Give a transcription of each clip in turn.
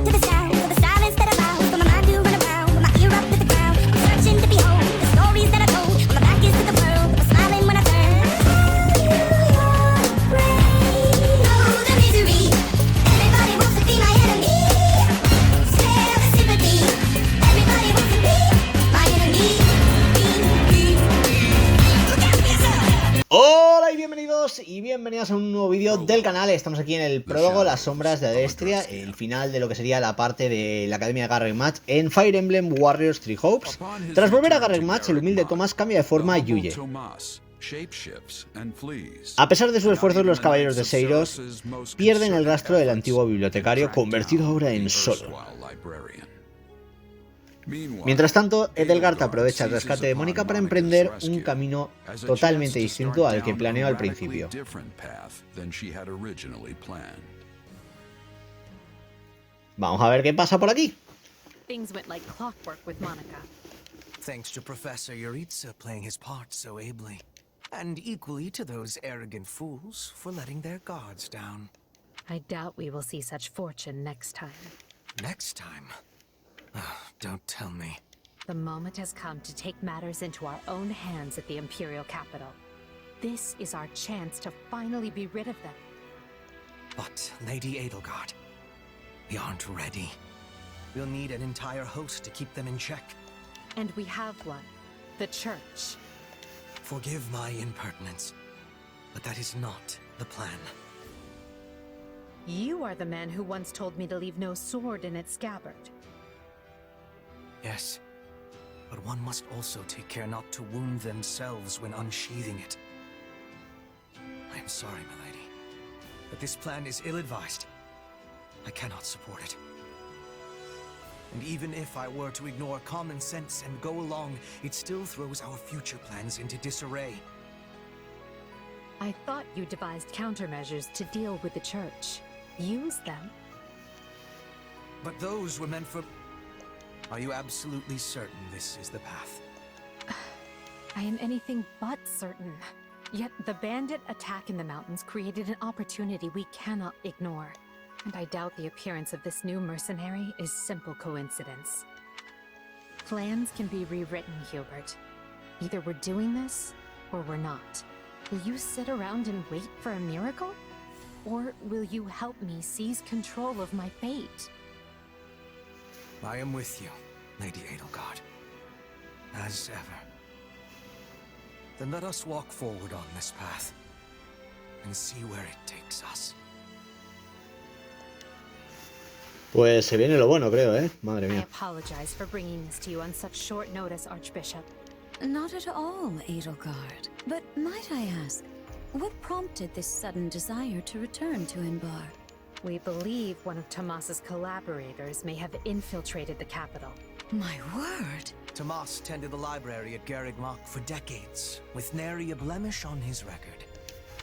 to the sound of the silence that allows for my mind to run around with my ear up to the ground. I'm searching to behold the stories that I told. My back is to the world, but I'm smiling when I turn. Oh, the misery. Everybody wants to be my enemy. Spare the sympathy. Everybody wants to be my enemy. Look out for yourself. Hola y bienvenidas a un nuevo vídeo del canal. Estamos aquí en el prólogo, las sombras de Adestria, el final de lo que sería la parte de la Academia de Garreg Mach en Fire Emblem Warriors Three Hopes. Tras volver a Garreg Mach, el humilde Thomas cambia de forma y huye. A pesar de sus esfuerzos, los caballeros de Seiros pierden el rastro del antiguo bibliotecario, convertido ahora en solo. Mientras tanto, Edelgard aprovecha el rescate de Mónica para emprender un camino totalmente distinto al que planeó al principio. Vamos a ver qué pasa por aquí. Things went like clockwork with Monica. Thanks to Professor Yuritsa playing his part so ably. And equally to those arrogant fools for letting their guards down. I doubt we will see such fortune next time. Next time? Oh, don't tell me. The moment has come to take matters into our own hands at the Imperial capital. This is our chance to finally be rid of them. But, Lady Edelgard, we aren't ready. We'll need an entire host to keep them in check. And we have one. The Church. Forgive my impertinence, but that is not the plan. You are the man who once told me to leave no sword in its scabbard. Yes, but one must also take care not to wound themselves when unsheathing it. I am sorry, my lady, but this plan is ill-advised. I cannot support it. And even if I were to ignore common sense and go along, it still throws our future plans into disarray. I thought you devised countermeasures to deal with the Church. Use them. But those were meant for... Are you absolutely certain this is the path? I am anything but certain. Yet the bandit attack in the mountains created an opportunity we cannot ignore. And I doubt the appearance of this new mercenary is simple coincidence. Plans can be rewritten, Hubert. Either we're doing this, or we're not. Will you sit around and wait for a miracle? Or will you help me seize control of my fate? I am with you, Lady Edelgard. As ever. Then let us walk forward on this path, and see where it takes us. Pues se viene lo bueno, creo, ¿eh? Madre I mía. apologize for bringing this to you on such short notice, Archbishop. Not at all, Edelgard. But might I ask, what prompted this sudden desire to return to Inbar? We believe one of Tomas's collaborators may have infiltrated the capital. My word! Tomas tended the library at Garreg Mach for decades, with nary a blemish on his record.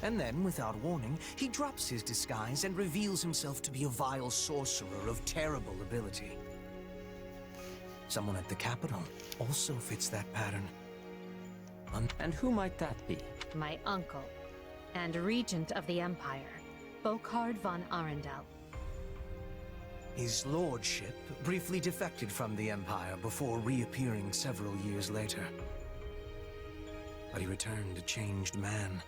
And then, without warning, he drops his disguise and reveals himself to be a vile sorcerer of terrible ability. Someone at the capital also fits that pattern. And who might that be? My uncle, and regent of the Empire, Bokhard von Arundel. His lordship briefly defected from the Empire before reappearing several years later. But he returned a changed man,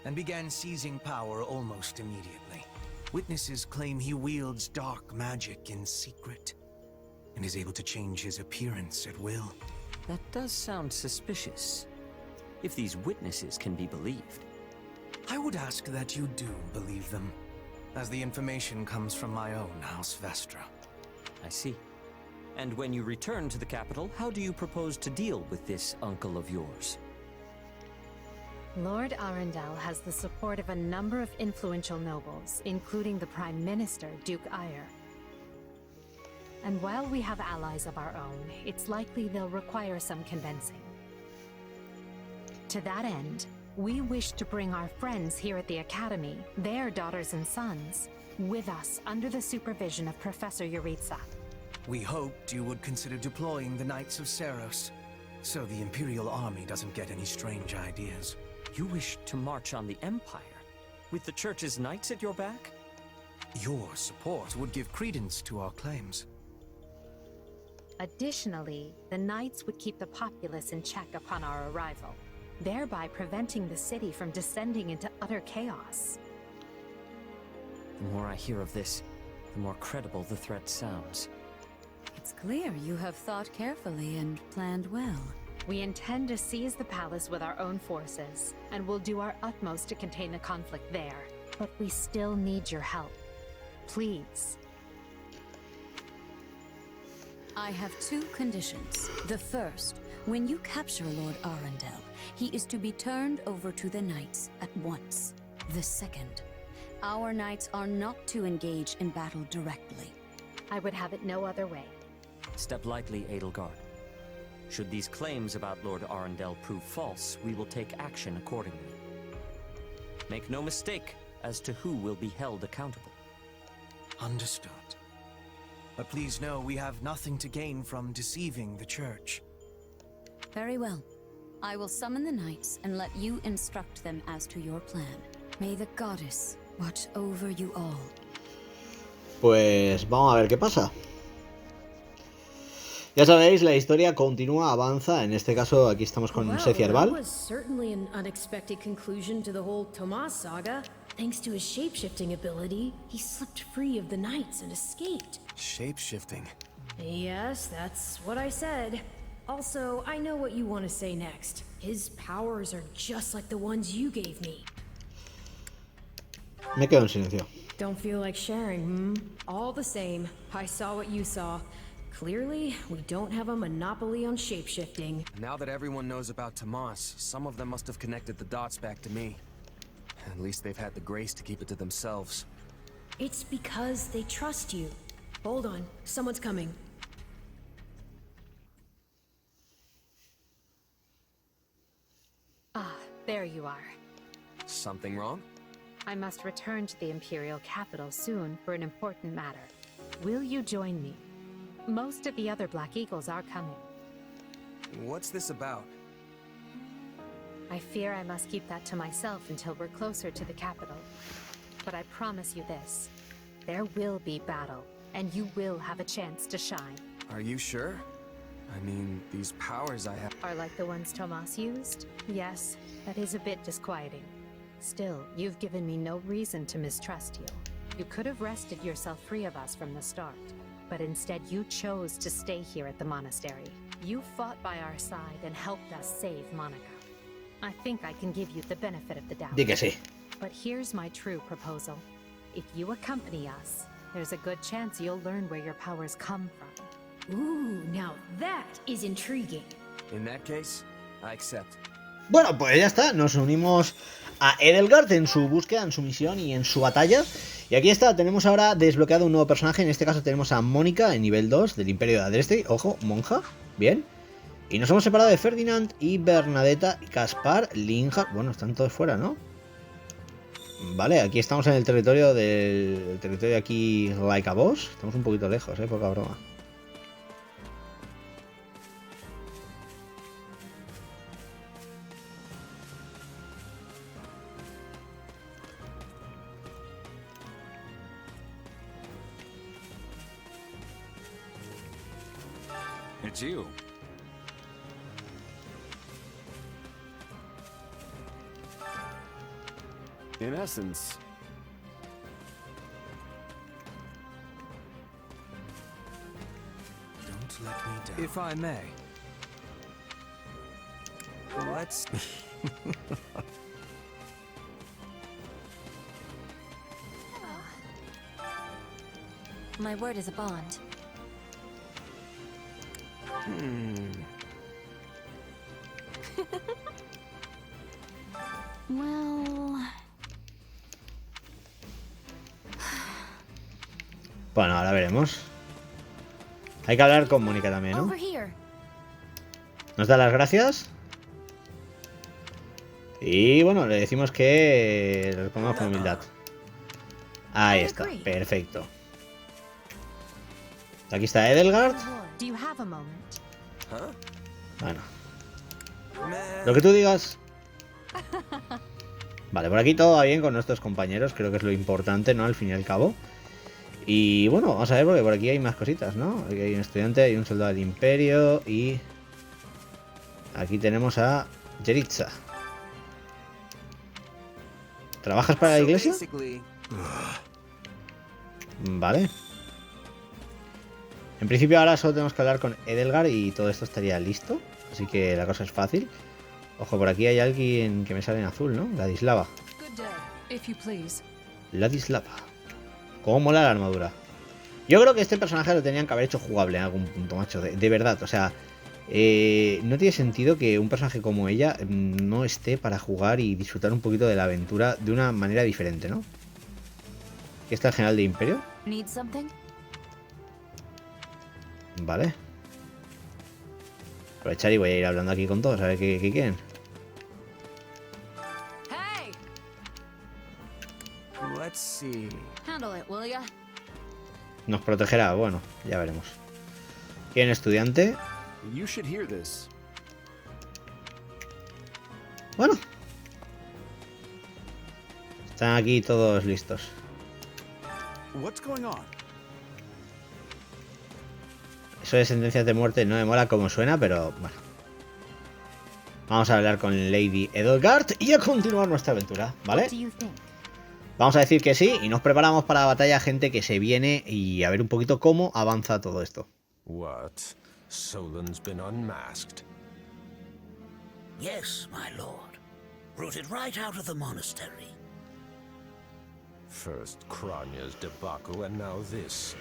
and began seizing power almost immediately. Witnesses claim he wields dark magic in secret, and is able to change his appearance at will. That does sound suspicious, if these witnesses can be believed. I would ask that you do believe them, as the information comes from my own House Vestra. I see. And when you return to the capital, how do you propose to deal with this uncle of yours? Lord Arundel has the support of a number of influential nobles, including the Prime Minister, Duke Ayer. And while we have allies of our own, it's likely they'll require some convincing. To that end, we wish to bring our friends here at the Academy, their daughters and sons, with us under the supervision of Professor Yuritsa. We hoped you would consider deploying the Knights of Seiros, so the Imperial Army doesn't get any strange ideas. You wish to march on the Empire, with the Church's knights at your back? Your support would give credence to our claims. Additionally, the knights would keep the populace in check upon our arrival, thereby preventing the city from descending into utter chaos. The more I hear of this, the more credible the threat sounds. It's clear you have thought carefully and planned well. We intend to seize the palace with our own forces, and will do our utmost to contain the conflict there. But we still need your help. Please. I have 2 conditions. The first, when you capture Lord Arundel, he is to be turned over to the knights at once. The second, our knights are not to engage in battle directly. I would have it no other way. Step lightly, Edelgard. Should these claims about Lord Arundel prove false, we will take action accordingly. Make no mistake as to who will be held accountable. Understood. But please know we have nothing to gain from deceiving the church. Very well. I will summon the knights and let you instruct them as to your plan. May the goddess watch over you all. Pues vamos a ver qué pasa. Ya sabéis, la historia continúa, avanza. En este caso, aquí estamos con Seth That Arbal. was certainly an unexpected conclusion to the whole Tomas saga. Thanks to his shapeshifting ability, he slipped free of the knights and escaped. Shape-shifting. Yes, that's what I said. Also, I know what you want to say next. His powers are just like the ones you gave me. Me quedo en silencio. Don't feel like sharing, hmm? All the same, I saw what you saw. Clearly, we don't have a monopoly on shapeshifting. Now that everyone knows about Tomas, some of them must have connected the dots back to me. At least they've had the grace to keep it to themselves. It's because they trust you. Hold on, someone's coming. Ah, there you are. Something wrong? I must return to the Imperial capital soon for an important matter. Will you join me? Most of the other Black Eagles are coming. What's this about? I fear I must keep that to myself until we're closer to the capital. But I promise you this. There will be battle, and you will have a chance to shine. Are you sure? I mean, these powers I have... Are like the ones Tomas used? Yes, that is a bit disquieting. Still, you've given me no reason to mistrust you. You could have wrested yourself free of us from the start, but instead you chose to stay here at the monastery. You fought by our side and helped us save Monica. I think I can give you the benefit of the doubt. Di que sí. But here's my true proposal. If you accompany us, there's a good chance you'll learn where your powers come from. Ooh, now that is intriguing. In that case, I accept. Bueno, pues ya está. Nos unimos a Edelgard en su búsqueda, en su misión y en su batalla. Y aquí está, tenemos ahora desbloqueado un nuevo personaje. En este caso tenemos a Mónica en nivel 2 del Imperio de Adresti. Ojo, monja. Bien. Y nos hemos separado de Ferdinand y Bernadetta y Caspar, Linhart. Bueno, están todos fuera, ¿no? Vale, aquí estamos en el territorio del... territorio aquí Like a Boss. Estamos un poquito lejos, poca broma. It's you. In essence, Don't let me down. If I may. Let's... My word is a bond. Well... Bueno, ahora veremos. Hay que hablar con Mónica también, ¿no? Over here. Nos da las gracias. Y bueno, le decimos que le respondamos con humildad. Ahí está, perfecto. Aquí está Edelgard. Do you have a moment? Bueno, Man, lo que tú digas. Vale, por aquí todo va bien con nuestros compañeros, creo que es lo importante, ¿no? Al fin y al cabo. Y bueno, vamos a ver porque por aquí hay más cositas, ¿no? Aquí hay un estudiante, hay un soldado del Imperio y... aquí tenemos a Yeritza. ¿Trabajas para la iglesia? Vale. En principio ahora solo tenemos que hablar con Edelgard y todo esto estaría listo. Así que la cosa es fácil. Ojo, por aquí hay alguien que me sale en azul, ¿no? Ladislava. Ladislava. Cómo mola la armadura. Yo creo que este personaje lo tenían que haber hecho jugable en algún punto, macho. De verdad, o sea... no tiene sentido que un personaje como ella no esté para jugar y disfrutar un poquito de la aventura de una manera diferente, ¿no? Aquí está el general de Imperio. Vale. Aprovechar y voy a ir hablando aquí con todos, a ver qué quieren. Let's see. Handle it, will ya? Nos protegerá, bueno, ya veremos. ¿Quién estudiante? You should hear this. Bueno. Están aquí todos listos. What's going on? Eso de sentencias de muerte no me mola como suena, pero bueno. Vamos a hablar con Lady Edelgard y a continuar nuestra aventura, ¿vale? Vamos a decir que sí y nos preparamos para la batalla, gente, que se viene y a ver un poquito cómo avanza todo esto. What? Solon's been unmasked? Yes, my lord. Rooted right out of the monastery. First Kranya's debacle and now this.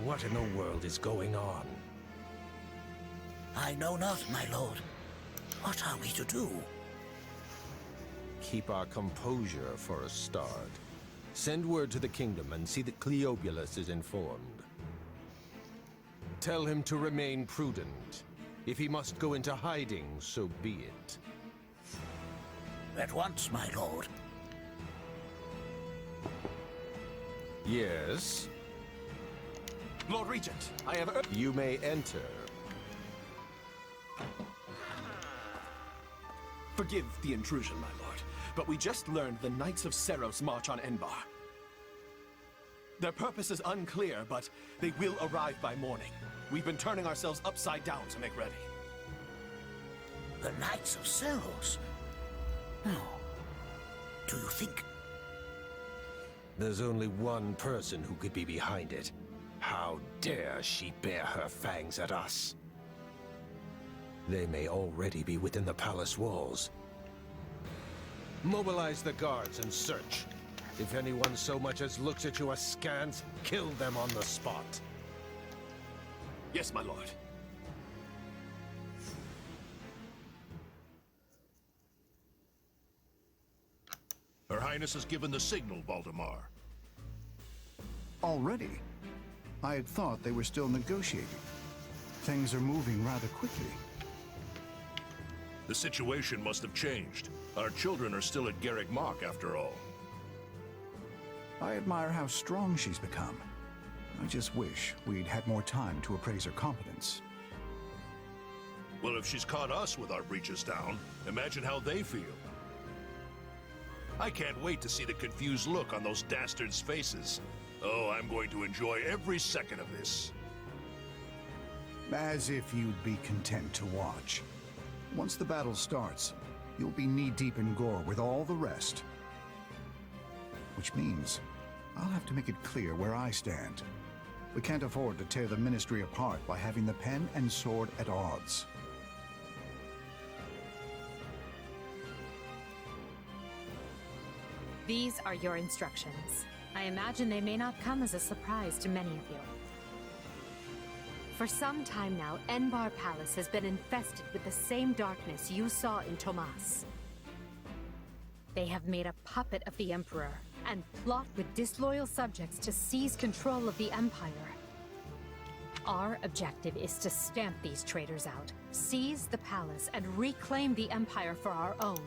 What in the world is going on? I know not, my lord. What are we to do? Keep our composure for a start. Send word to the kingdom and see that Cleobulus is informed. Tell him to remain prudent. If he must go into hiding, so be it. At once, my lord. Yes? Lord Regent, I have... You may enter. Forgive the intrusion, my lord, but we just learned the Knights of Seros march on Enbar. Their purpose is unclear, but they will arrive by morning. We've been turning ourselves upside down to make ready. The Knights of Seros? No. Do you think... There's only one person who could be behind it. How dare she bare her fangs at us? They may already be within the palace walls. Mobilize the guards and search. If anyone so much as looks at you askance, kill them on the spot. Yes, my lord. Her Highness has given the signal, Valdemar. Already? I had thought they were still negotiating. Things are moving rather quickly. The situation must have changed. Our children are still at Garrick Mach, after all. I admire how strong she's become. I just wish we'd had more time to appraise her competence. Well, if she's caught us with our breeches down, imagine how they feel. I can't wait to see the confused look on those dastards' faces. Oh, I'm going to enjoy every second of this. As if you'd be content to watch. Once the battle starts, you'll be knee-deep in gore with all the rest. Which means I'll have to make it clear where I stand. We can't afford to tear the Ministry apart by having the pen and sword at odds. These are your instructions. I imagine they may not come as a surprise to many of you. For some time now, Enbar Palace has been infested with the same darkness you saw in Tomas. They have made a puppet of the Emperor and plot with disloyal subjects to seize control of the Empire. Our objective is to stamp these traitors out, seize the palace, and reclaim the Empire for our own.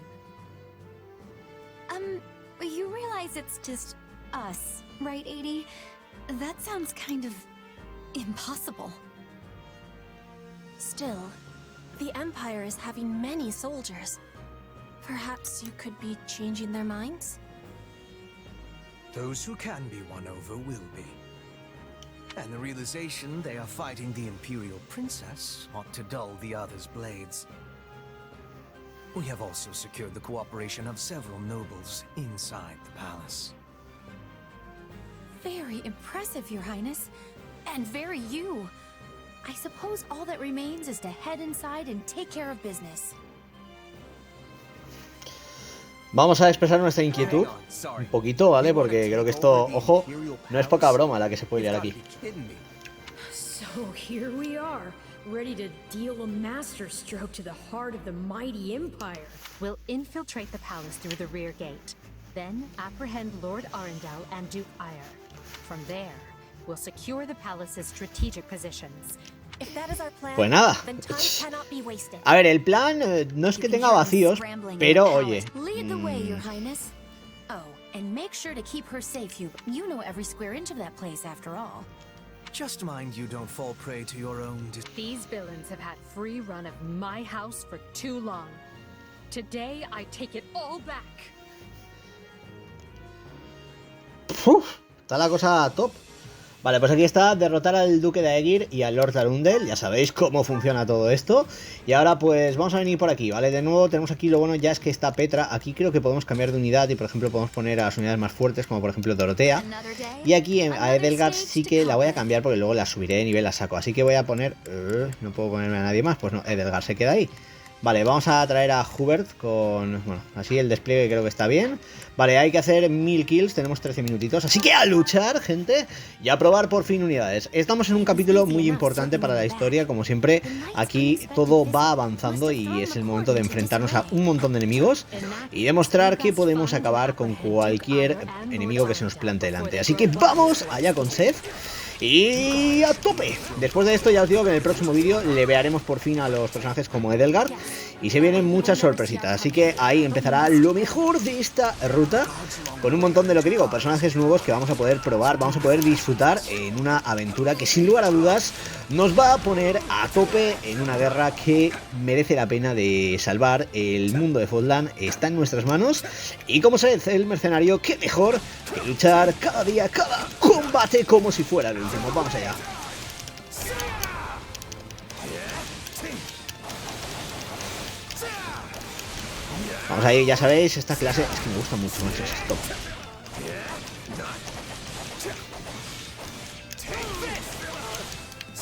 You realize it's just us, right, Adie? That sounds kind of impossible. Still, the Empire is having many soldiers. Perhaps you could be changing their minds? Those who can be won over will be. And the realization they are fighting the Imperial Princess ought to dull the others' blades. We have also secured the cooperation of several nobles inside the palace. Very impressive, Your Highness. And very you. I suppose all that remains is to head inside and take care of business. Vamos a expresar nuestra inquietud un poquito, ¿vale? Porque creo que esto, ojo, no es poca broma la que se puede liar aquí. So here we are, ready to deal a masterstroke to the heart of the mighty empire. We'll infiltrate the palace through the rear gate, then apprehend Lord Arundel and Duke Ire. From there, we'll secure the palace's strategic positions. Pues nada. A ver, el plan no es que tenga vacíos, pero oye. Oh, and make sure to keep her safe. You know every square inch of that place after all. Just mind you don't fall prey to your own. These villains have had free run of my house for too long. Today I take it all back. Uf, está la cosa top. Vale, pues aquí está, derrotar al Duque de Aegir y al Lord Arundel, ya sabéis cómo funciona todo esto. Y ahora pues vamos a venir por aquí, ¿vale? De nuevo tenemos aquí, lo bueno ya es que está Petra, aquí creo que podemos cambiar de unidad y por ejemplo podemos poner a las unidades más fuertes, como por ejemplo Dorotea. Y aquí a Edelgard sí que la voy a cambiar porque luego la subiré de nivel, la saco, así que voy a poner... no puedo ponerme a nadie más, pues no, Edelgard se queda ahí. Vale, vamos a traer a Hubert con... Bueno, así el despliegue creo que está bien. Vale, hay que hacer 1000 kills, tenemos 13 minutitos. Así que a luchar, gente, y a probar por fin unidades. Estamos en un capítulo muy importante para la historia. Como siempre, aquí todo va avanzando y es el momento de enfrentarnos a un montón de enemigos y demostrar que podemos acabar con cualquier enemigo que se nos plante delante. Así que vamos allá con Seth. Y a tope. Después de esto ya os digo que en el próximo vídeo le veremos por fin a los personajes como Edelgard y se vienen muchas sorpresitas, así que ahí empezará lo mejor de esta ruta, con un montón de lo que digo, personajes nuevos que vamos a poder probar, vamos a poder disfrutar en una aventura que sin lugar a dudas nos va a poner a tope en una guerra que merece la pena de salvar. El mundo de Fodlan está en nuestras manos y como sabéis, el mercenario, qué mejor que luchar cada día, cada combate como si fuera el último. Vamos allá. Vamos ahí, ya sabéis, esta clase es que me gusta mucho, macho, es top.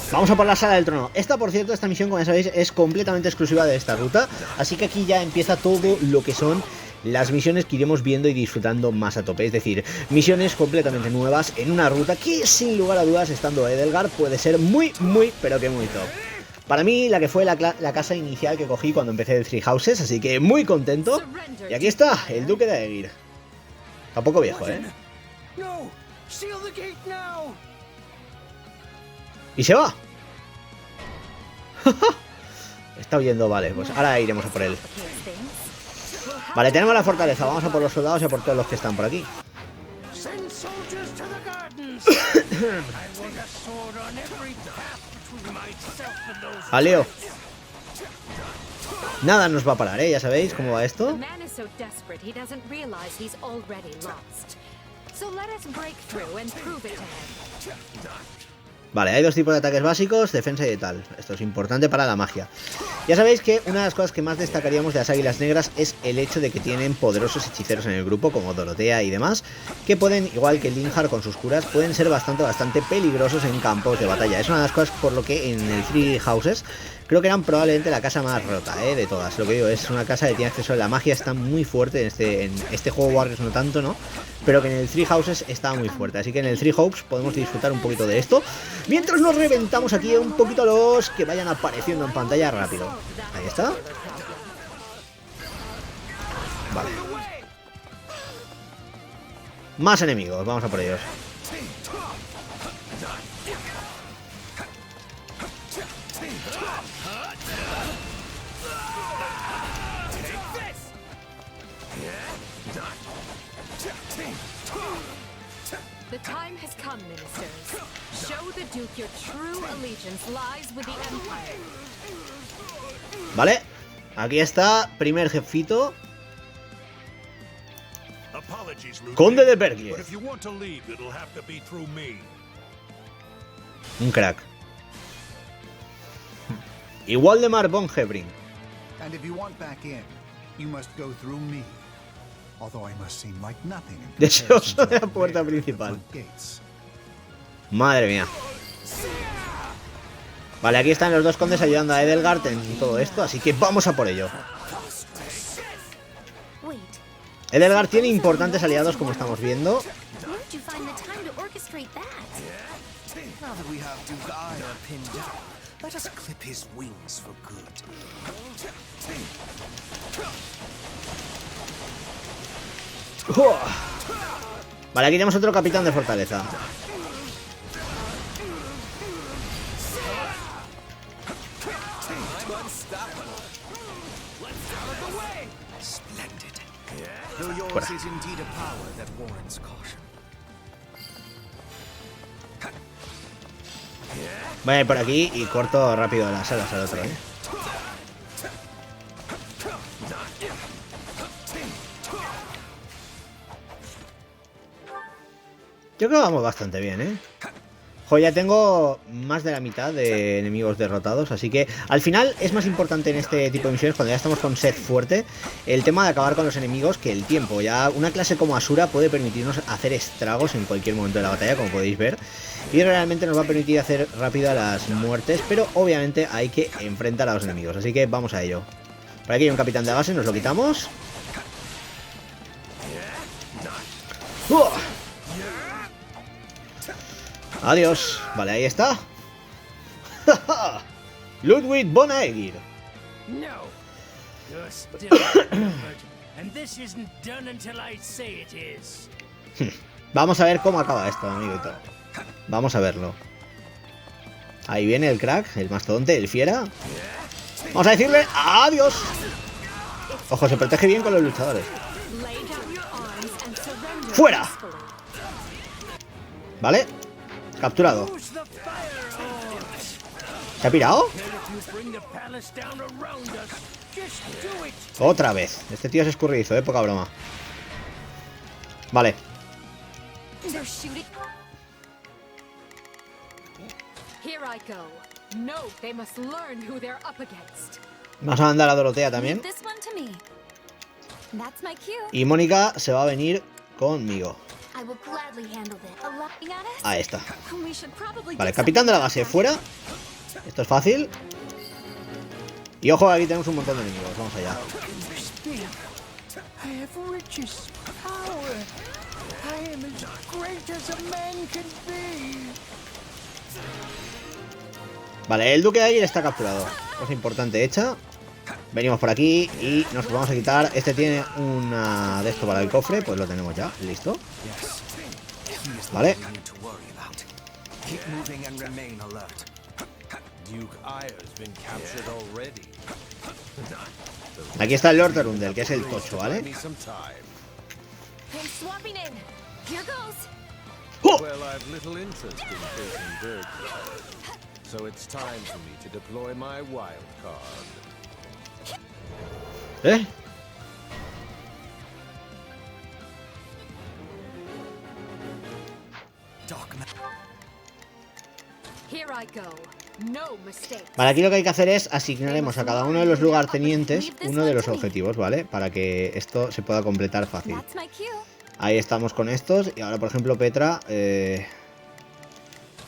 Vamos a por la Sala del Trono. Esta, por cierto, esta misión, como ya sabéis, es completamente exclusiva de esta ruta, así que aquí ya empieza todo lo que son las misiones que iremos viendo y disfrutando más a tope. Es decir, misiones completamente nuevas en una ruta que, sin lugar a dudas, estando Edelgard, puede ser muy, pero que muy top. Para mí, la que fue la casa inicial que cogí cuando empecé el Three Houses, así que muy contento. Y aquí está, el Duque de Aegir. Está un poco viejo, ¿eh? Y se va. Está huyendo, vale, pues ahora iremos a por él. Vale, tenemos la fortaleza, vamos a por los soldados y a por todos los que están por aquí. Aleo. Nada nos va a parar, ya sabéis cómo va esto. Vale, hay dos tipos de ataques básicos, defensa y de tal. Esto es importante para la magia. Ya sabéis que una de las cosas que más destacaríamos de las Águilas Negras es el hecho de que tienen poderosos hechiceros en el grupo, como Dorotea y demás, que pueden, igual que Linhardt con sus curas, pueden ser bastante peligrosos en campos de batalla. Es una de las cosas por lo que en el Three Houses creo que eran probablemente la casa más rota, de todas. Lo que digo, es una casa que tiene acceso a la magia, está muy fuerte en este juego Warriors no tanto, ¿no? Pero que en el Three Houses está muy fuerte. Así que en el Three Hopes podemos disfrutar un poquito de esto, mientras nos reventamos aquí un poquito los que vayan apareciendo en pantalla rápido. Ahí está. Vale. Más enemigos, vamos a por ellos. The time has come, ministers. Show the Duke your true allegiance lies with the Empire. Vale, aquí está, primer jefito. Apologies, Lieutenant. Conde de Bergliez. But if you want to leave, it'll have to be through me. Un crack. Y Waldemar von Hebring. And if you want back in, you must go through me. Although I must seem like nothing in Deseoso comparison to de la that puerta bear at the principal. front gates. Madre mía. Vale, aquí están los dos condes ayudando a Edelgard en todo esto, así que vamos a por ello. Wait, Edelgard tiene importantes aliados, como estamos viendo. where'd you find the time to orchestrate that? Now that we have Duke Aya pinned down, let us clip his wings for good. Vale, aquí tenemos otro capitán de fortaleza. Splendid. Though yours Fuera. is indeed a power that warrants caution. Voy a ir por aquí y corto rápido las alas al otro, ¿eh? Yo creo que vamos bastante bien, ¿eh? Jo, ya tengo más de la mitad de enemigos derrotados, así que al final es más importante en este tipo de misiones, cuando ya estamos con Seth fuerte, el tema de acabar con los enemigos que el tiempo. Ya una clase como Asura puede permitirnos hacer estragos en cualquier momento de la batalla, como podéis ver, y realmente nos va a permitir hacer rápido las muertes, pero obviamente hay que enfrentar a los enemigos, así que vamos a ello. Por aquí hay un capitán de base, nos lo quitamos. ¡Uah! Adiós. Vale, ahí está. Ludwig von Aegir. No. You're still outnumbered, and this isn't done until I say it is. Vamos a ver cómo acaba esto, amiguito. Vamos a verlo. Ahí viene el crack, el mastodonte, el fiera. Vamos a decirle adiós. Ojo, se protege bien con los luchadores. ¡Fuera! Vale. Capturado. ¿Se ha pirado? Otra vez. Este tío es escurridizo, poca broma. Vale. They're shooting. Here I go. No, they must learn who they're up against. Vamos a mandar a Dorotea también. This one to me. That's my cue. Y Mónica se va a venir conmigo. I will gladly handle this. Laughing at us? Ahí está. We should probably Vale, get capitán de la something base fuera. Esto es fácil. Y ojo, aquí tenemos un montón de enemigos. Vamos allá. I have riches, power. I am as great as a man can be. Vale, el duque de Aegir está capturado. Cosa importante hecha. Venimos por aquí y nos vamos a quitar. Este tiene una de esto para el cofre. Pues lo tenemos ya, listo. Vale. Keep moving and remain alert. Duke Aya's been captured already. Aquí está el Lord Arundel, que es el tocho, ¿vale? I'm swapping in. Here goes. ¡Oh! Well, I've little interest in facing Dirk, so it's time for me to deploy my wild card. ¿Eh? Here I go. No mistake. Vale, aquí lo que hay que hacer es asignaremos a cada uno de los lugartenientes uno de los objetivos, ¿vale? Para que esto se pueda completar fácil. That's my cue. Ahí estamos con estos. Y ahora, por ejemplo, Petra...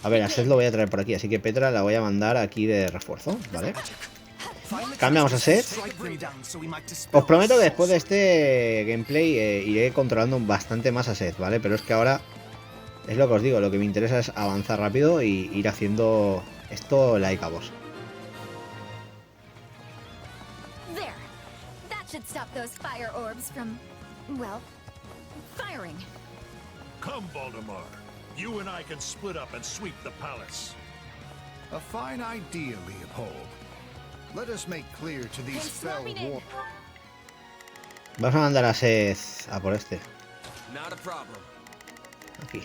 A ver, a Seth lo voy a traer por aquí. Así que Petra la voy a mandar aquí de refuerzo, ¿vale? Cambiamos a Seth. Os prometo que después de este gameplay iré controlando bastante más a Seth, ¿vale? Pero es que ahora... Es lo que os digo, lo que me interesa es avanzar rápido y ir haciendo esto like a vos. There. That should stop those fire orbs from, well, firing. Come, Voldemar. You and I can split up and sweep the palace. A fine idea, Leopold. Let us make clear to these fell war. Vamos a mandar a Seth a por este. Not a problem. Aquí.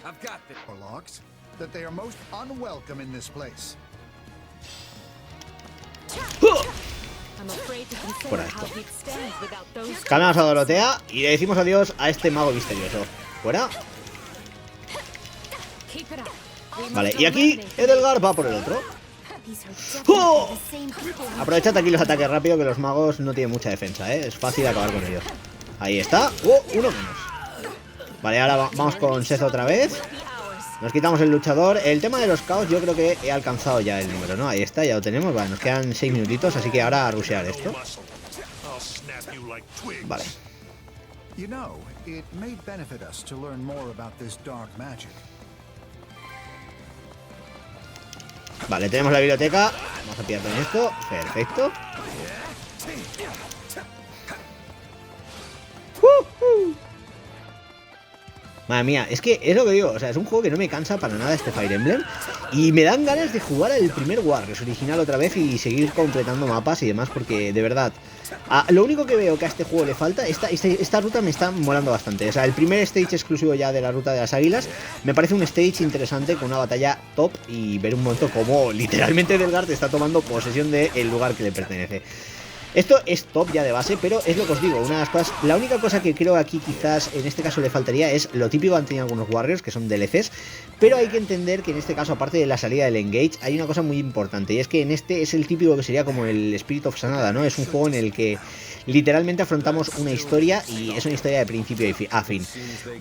I've got this. Warlocks, that they are most unwelcome in this place. I'm afraid to consider Fuera how esto. he'd stand without those. Cambiamos a Dorotea y le decimos adiós a este mago misterioso. Fuera. Keep it up. We must Vale, y aquí eliminate Edelgard va por el otro. These are definitely ¡Oh! the same people we Aprovechad aquí los ataques rápidos, que los magos no tienen mucha defensa, ¿eh? Es fácil acabar con ellos. Ahí está. Uno menos. Vale, ahora vamos con Seth otra vez. Nos quitamos el luchador. El tema de los caos, yo creo que he alcanzado ya el número, ¿no? Ahí está, ya lo tenemos. Vale, nos quedan 6 minutitos, así que ahora a rushear esto. Vale. You know, it may benefit us to learn more about this dark magic. Vale, tenemos la biblioteca. Vamos a pillar con esto. Perfecto. Madre mía, es que es lo que digo, o sea, es un juego que no me cansa para nada este Fire Emblem. Y me dan ganas de jugar al primer Warriors original otra vez y seguir completando mapas y demás, porque de verdad, lo único que veo que a este juego le falta, esta ruta me está molando bastante. O sea, el primer stage exclusivo ya de la ruta de las águilas me parece un stage interesante con una batalla top y ver un momento como literalmente Edelgard está tomando posesión del lugar que le pertenece. Esto es top ya de base, pero es lo que os digo, una de las cosas, la única cosa que creo aquí quizás en este caso le faltaría es lo típico que han tenido algunos Warriors, que son DLCs, pero hay que entender que en este caso, aparte de la salida del Engage, hay una cosa muy importante, y es que en este es el típico que sería como el Spirit of Sanada, ¿no? Es un juego en el que literalmente afrontamos una historia y es una historia de principio a fin.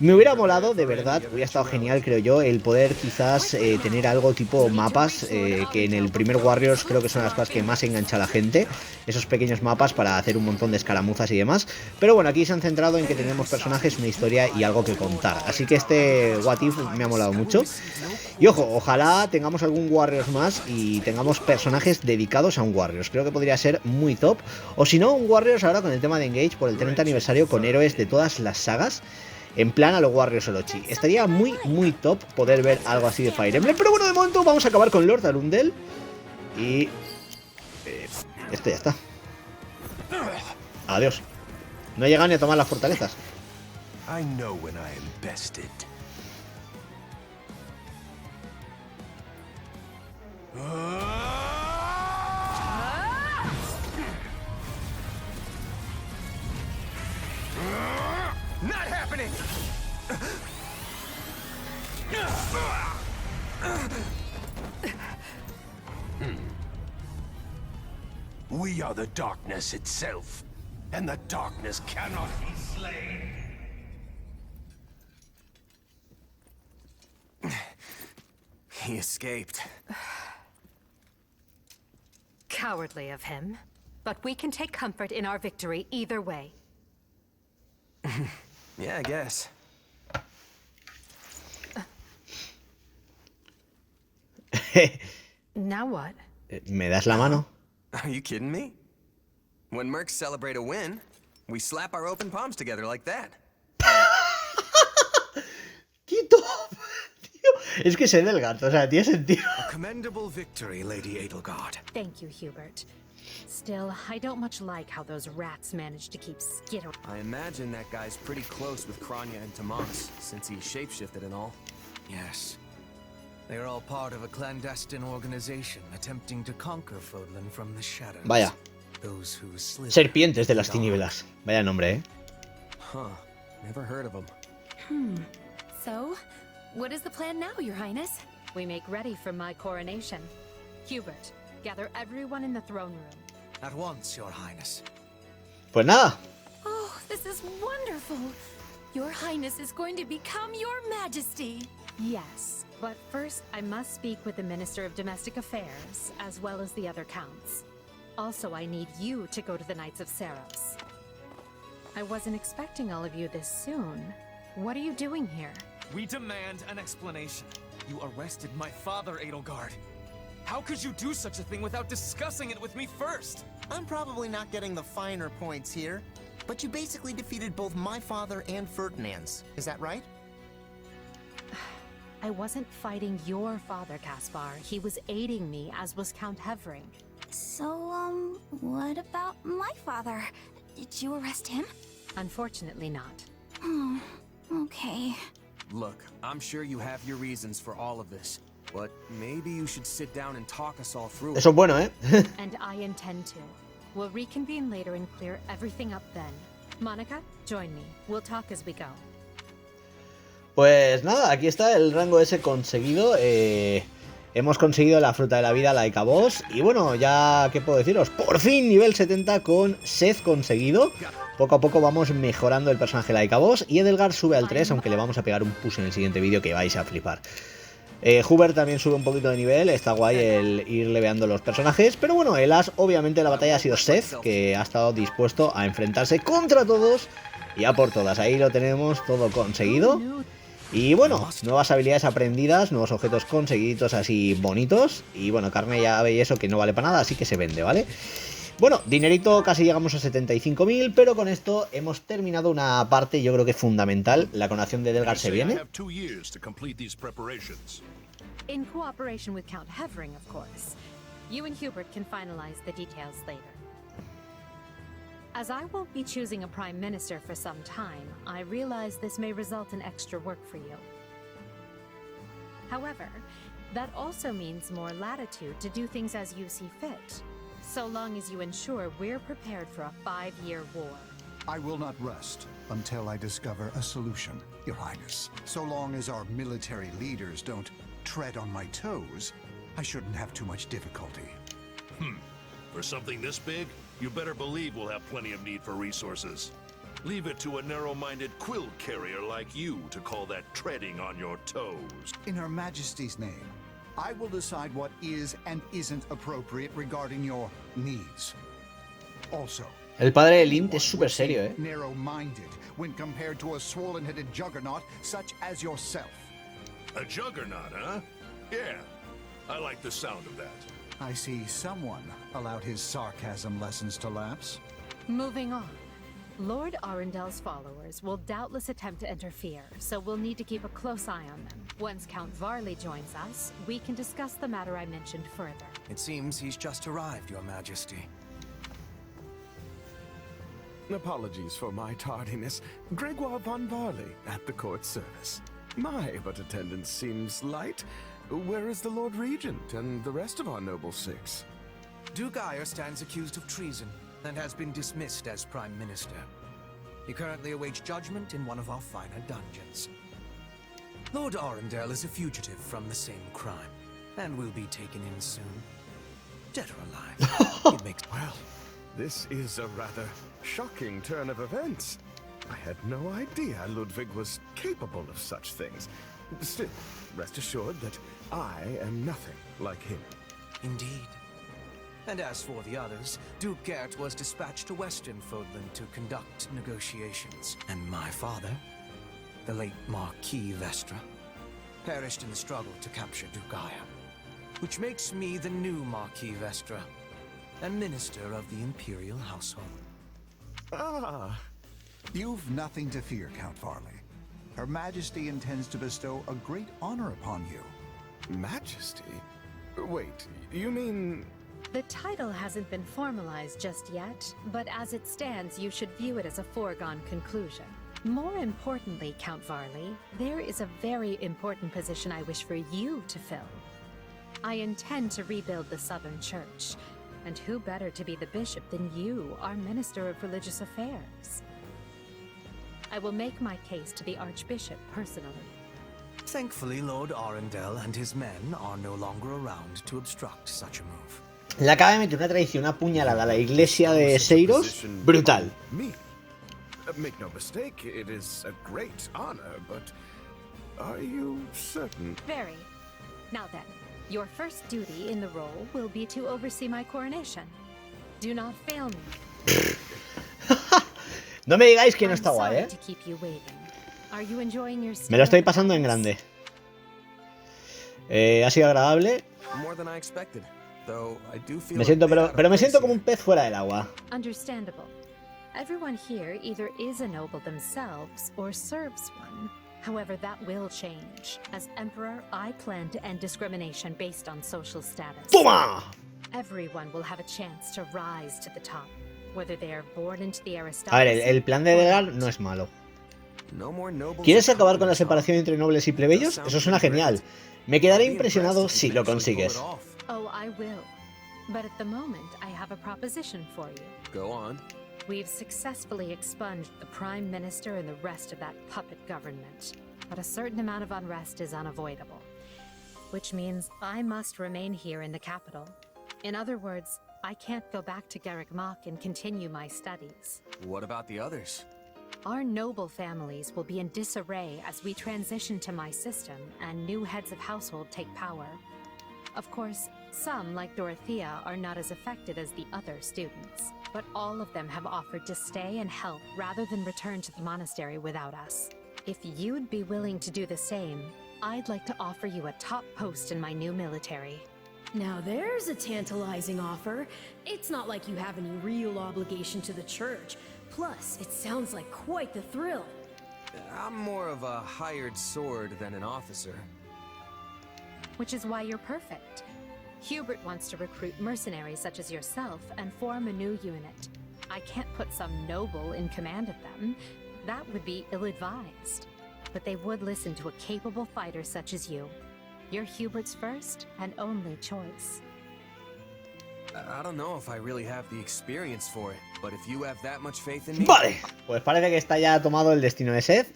Me hubiera molado, de verdad, hubiera estado genial, creo yo, el poder quizás tener algo tipo mapas, que en el primer Warriors creo que son las cosas que más engancha a la gente, esos pequeños mapas para hacer un montón de escaramuzas y demás, pero bueno, aquí se han centrado en que tenemos personajes, una historia y algo que contar, así que este What If me ha molado mucho. Y ojo, ojalá tengamos algún Warriors más y tengamos personajes dedicados a un Warriors, creo que podría ser muy top, o si no, un Warriors ahora con el tema de Engage por el 30 aniversario con héroes de todas las sagas, en plan a los Warriors Orochi. Estaría muy top poder ver algo así de Fire Emblem, pero bueno, de momento vamos a acabar con Lord Arundel y esto ya está. Adiós. No he llegado ni a tomar las fortalezas. I know when I am bested. Not happening. We are the darkness itself, and the darkness cannot be slain. He escaped. Cowardly of him. But we can take comfort in our victory either way. Yeah, I guess. Now what? ¿Me das la mano? Are you kidding me? When Mercs celebrate a win, we slap our open palms together like that. ¡Qué top! Tío, es que es Edelgard, o sea, tiene sentido. A commendable victory, Lady Edelgard. Thank you, Hubert. Still, I don't much like how those rats managed to keep Skid around. I imagine that guy's pretty close with Kranya and Tomas, since he shapeshifted and all. Yes. They are all part of a clandestine organization attempting to conquer Fodlan from the shadows. Vaya. Those who slither Serpientes de las tinieblas. Vaya nombre, ¿eh? Huh. Never heard of him. So, what is the plan now, Your Highness? We make ready for my coronation. Hubert, gather everyone in the throne room. At once, Your Highness. Pues nada. Oh, this is wonderful! Your Highness is going to become Your Majesty! Yes, but first I must speak with the Minister of Domestic Affairs, as well as the other counts. Also, I need you to go to the Knights of Seiros. I wasn't expecting all of you this soon. What are you doing here? We demand an explanation. You arrested my father, Edelgard. How could you do such a thing without discussing it with me first? I'm probably not getting the finer points here, but you basically defeated both my father and Ferdinand's. Is that right? I wasn't fighting your father, Caspar. He was aiding me, as was Count Hevering. So, what about my father? Did you arrest him? Unfortunately not. Oh, okay. Look, I'm sure you have your reasons for all of this, but maybe you should sit down and talk us all through it. Eso es bueno, ¿eh? And I intend to. We'll reconvene later and clear everything up then. Monica, join me. We'll talk as we go. Pues nada, aquí está el rango ese conseguido. Hemos conseguido la fruta de la vida, Laika Boss. Y bueno, ya, ¿qué puedo deciros? Por fin nivel 70 con Seth conseguido. Poco a poco vamos mejorando el personaje Laika Boss. Y Edelgard sube al 3, aunque le vamos a pegar un push en el siguiente vídeo que vais a flipar. Hubert también sube un poquito de nivel. Está guay el ir leveando los personajes. Pero bueno, el as obviamente de la batalla ha sido Seth, que ha estado dispuesto a enfrentarse contra todos y a por todas. Ahí lo tenemos todo conseguido. Y bueno, nuevas habilidades aprendidas, nuevos objetos conseguidos así bonitos. Y bueno, carne ya veis eso que no vale para nada, así que se vende, ¿vale? Bueno, dinerito, casi llegamos a 75.000, pero con esto hemos terminado una parte, yo creo que fundamental. La coronación de Edelgard se viene. In cooperation with Count Hevering, of course. You and Hubert can finalize the details later. As I won't be choosing a prime minister for some time, I realize this may result in extra work for you. However, that also means more latitude to do things as you see fit, so long as you ensure we're prepared for a 5-year war. I will not rest until I discover a solution, Your Highness. So long as our military leaders don't tread on my toes, I shouldn't have too much difficulty. For something this big, you better believe we'll have plenty of need for resources. Leave it to a narrow-minded quill carrier like you to call that treading on your toes. In Her Majesty's name, I will decide what is and isn't appropriate regarding your needs. Also, el padre de Lint es súper serio, ¿eh? Narrow-minded when compared to a swollen-headed juggernaut such as yourself. A juggernaut, huh? Yeah, I like the sound of that. I see someone allowed his sarcasm lessons to lapse. Moving on. Lord Arendel's followers will doubtless attempt to interfere, so we'll need to keep a close eye on them. Once Count Varley joins us, we can discuss the matter I mentioned further. It seems he's just arrived, Your Majesty. Apologies for my tardiness. Gregoire von Varley at the court service. My, but attendance seems light. Where is the Lord Regent and the rest of our noble six? Duke Ire stands accused of treason and has been dismissed as Prime Minister. He currently awaits judgment in one of our finer dungeons. Lord Arundel is a fugitive from the same crime and will be taken in soon. Dead or alive, it makes... Well, this is a rather shocking turn of events. I had no idea Ludwig was capable of such things. Still, rest assured that I am nothing like him. Indeed. And as for the others, Duke Gert was dispatched to Western Fodland to conduct negotiations. And my father, the late Marquis Vestra, perished in the struggle to capture Duke Ire. Which makes me the new Marquis Vestra, and Minister of the Imperial Household. Ah! You've nothing to fear, Count Varley. Her Majesty intends to bestow a great honor upon you. Majesty? Wait, you mean... The title hasn't been formalized just yet, but as it stands, you should view it as a foregone conclusion. More importantly, Count Varley, there is a very important position I wish for you to fill. I intend to rebuild the Southern Church, and who better to be the bishop than you, our Minister of Religious Affairs? I will make my case to the Archbishop personally. Thankfully, Lord Arundel and his men are no longer around to obstruct such a move. Le acaba de meter una traición, una puñalada a la iglesia de Seiros. Brutal. Me. Make no mistake, it is a great honor, but are you certain? Very. Now then, your first duty in the role will be to oversee my coronation. Do not fail me. No me digáis que no está guay, ¿eh? Me lo estoy pasando en grande. Ha sido agradable. Me siento, pero me siento como un pez fuera del agua. Understandable. Everyone here either is a noble themselves or serves one. However, that will change. As Emperor, I plan to end discrimination based on social status. ¡Toma! Everyone will have a chance to rise to the top. Whether they are born into the A aristocracy. ver, el plan de Edelgard no es malo. ¿Quieres acabar con la separación entre nobles y plebeyos? Eso suena genial. Me quedaré impresionado si lo consigues. Oh, I will. But at the moment, I have a proposition for you. Go on. We've successfully expunged the Prime Minister and the rest of that puppet government. But a certain amount of unrest is unavoidable. Which means I must remain here in the capital. In other words, I can't go back to Garreg Mach and continue my studies. What about the others? Our noble families will be in disarray as we transition to my system and new heads of household take power. Of course, some, like Dorothea, are not as affected as the other students, but all of them have offered to stay and help rather than return to the monastery without us. If you'd be willing to do the same, I'd like to offer you a top post in my new military. Now there's a tantalizing offer. It's not like you have any real obligation to the church. Plus, it sounds like quite the thrill. I'm more of a hired sword than an officer. Which is why you're perfect. Hubert wants to recruit mercenaries such as yourself and form a new unit. I can't put some noble in command of them. That would be ill-advised. But they would listen to a capable fighter such as you. You're Hubert's first and only choice. I don't know if I really have the experience for it, but if you have that much faith in me... Vale, pues parece que está ya tomado el destino de Seth.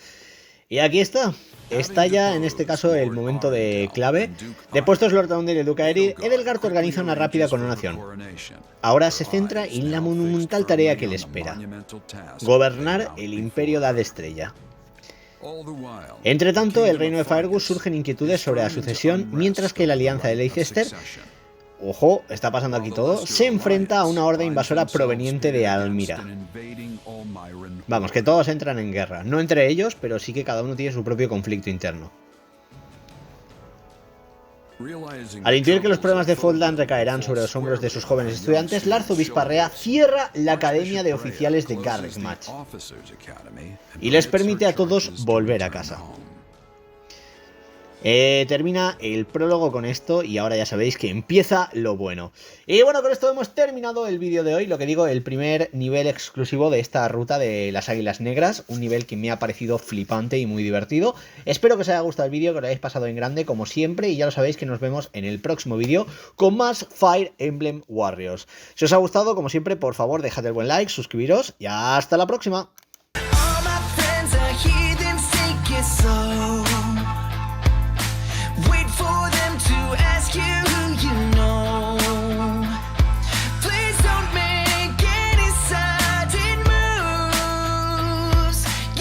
Y aquí está. Está ya, en este caso, el momento de clave. Depuestos Lord Townsend y el Duque Aerith, Edelgard organiza una rápida coronación. Ahora se centra en la monumental tarea que le espera: gobernar el Imperio de Adestrella. Entre tanto, el reino de Faerghus surgen inquietudes sobre la sucesión, mientras que la alianza de Leicester, ojo, está pasando aquí todo, se enfrenta a una horda invasora proveniente de Almira. Vamos, que todos entran en guerra, no entre ellos, pero sí que cada uno tiene su propio conflicto interno. Al intuir que los problemas de Fodlan recaerán sobre los hombros de sus jóvenes estudiantes, el arzobispo Arrea cierra la Academia de Oficiales de Garreg Mach y les permite a todos volver a casa. Termina el prólogo con esto y ahora ya sabéis que empieza lo bueno. Y bueno, con esto hemos terminado el vídeo de hoy, lo que digo, el primer nivel exclusivo de esta ruta de las Águilas Negras, un nivel que me ha parecido flipante y muy divertido. Espero que os haya gustado el vídeo, que lo hayáis pasado en grande como siempre, y ya lo sabéis que nos vemos en el próximo vídeo con más Fire Emblem Warriors. Si os ha gustado, como siempre, por favor dejad el buen like, suscribiros y hasta la próxima.